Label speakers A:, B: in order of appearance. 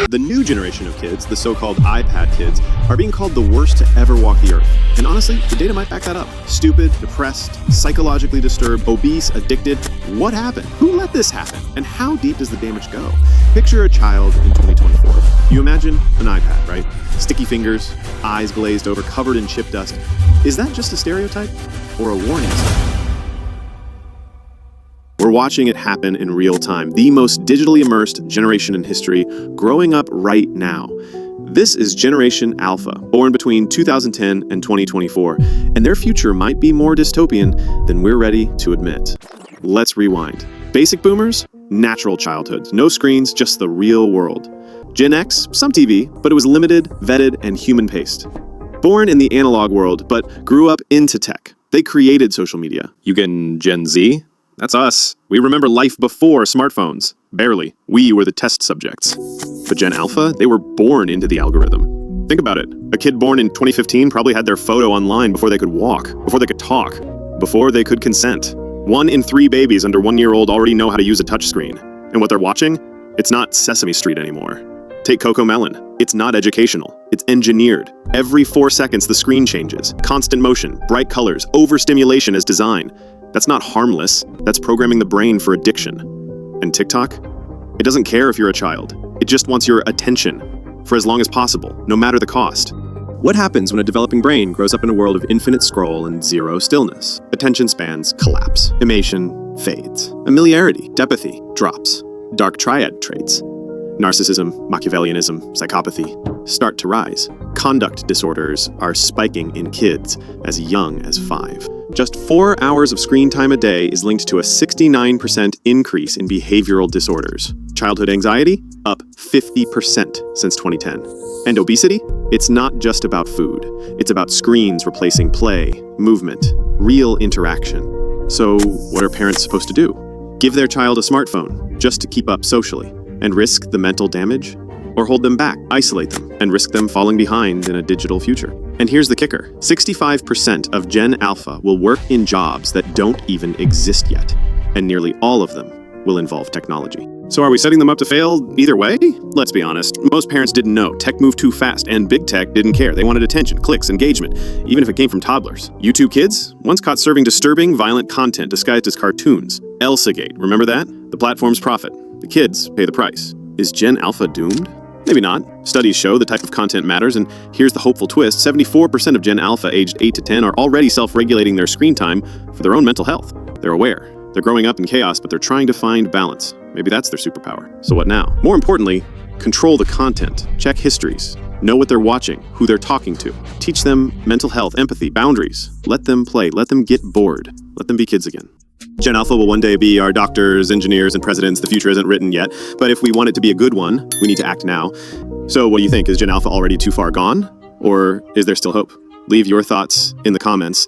A: The new generation of kids, the so-called iPad kids, are being called the worst to ever walk the earth. And honestly, the data might back that up. Stupid, depressed, psychologically disturbed, obese, addicted. What happened? Who let this happen? And how deep does the damage go? Picture a child in 2024. You imagine an iPad, right? Sticky fingers, eyes glazed over, covered in chip dust. Is that just a stereotype or a warning sign? We're watching it happen in real time, the most digitally immersed generation in history, growing up right now. This is Generation Alpha, born between 2010 and 2024, and their future might be more dystopian than we're ready to admit. Let's rewind. Basic boomers, natural childhoods, no screens, just the real world. Gen X, some TV, but it was limited, vetted, and human-paced. Born in the analog world, but grew up into tech. They created social media. You getting Gen Z? That's us. We remember life before smartphones. Barely. We were the test subjects. But Gen Alpha, they were born into the algorithm. Think about it. A kid born in 2015 probably had their photo online before they could walk, before they could talk, before they could consent. 1 in 3 babies under 1 year old already know how to use a touchscreen. And what they're watching? It's not Sesame Street anymore. Take CoComelon. It's not educational. It's engineered. Every 4 seconds the screen changes. Constant motion, bright colors, overstimulation as design. That's not harmless. That's programming the brain for addiction. And TikTok? It doesn't care if you're a child. It just wants your attention for as long as possible, no matter the cost. What happens when a developing brain grows up in a world of infinite scroll and zero stillness? Attention spans collapse. Emotion fades. Familiarity, depathy drops. Dark triad traits. Narcissism, Machiavellianism, psychopathy start to rise. Conduct disorders are spiking in kids as young as 5. Just 4 hours of screen time a day is linked to a 69% increase in behavioral disorders. Childhood anxiety, up 50% since 2010. And obesity? It's not just about food. It's about screens replacing play, movement, real interaction. So what are parents supposed to do? Give their child a smartphone just to keep up socially and risk the mental damage? Or hold them back, isolate them, and risk them falling behind in a digital future? And here's the kicker. 65% of Gen Alpha will work in jobs that don't even exist yet, and nearly all of them will involve technology. So are we setting them up to fail either way? Let's be honest, most parents didn't know. Tech moved too fast, and big tech didn't care. They wanted attention, clicks, engagement, even if it came from toddlers. YouTube Kids, once caught serving disturbing, violent content disguised as cartoons. Elsagate, remember that? The platforms profit. The kids pay the price. Is Gen Alpha doomed? Maybe not. Studies show the type of content matters, and here's the hopeful twist. 74% of Gen Alpha aged 8 to 10 are already self-regulating their screen time for their own mental health. They're aware. They're growing up in chaos, but they're trying to find balance. Maybe that's their superpower. So what now? More importantly, control the content. Check histories. Know what they're watching, who they're talking to. Teach them mental health, empathy, boundaries. Let them play. Let them get bored. Let them be kids again. Gen Alpha will one day be our doctors, engineers, and presidents. The future isn't written yet, but if we want it to be a good one, we need to act now. So what do you think? Is Gen Alpha already too far gone? Or is there still hope? Leave your thoughts in the comments.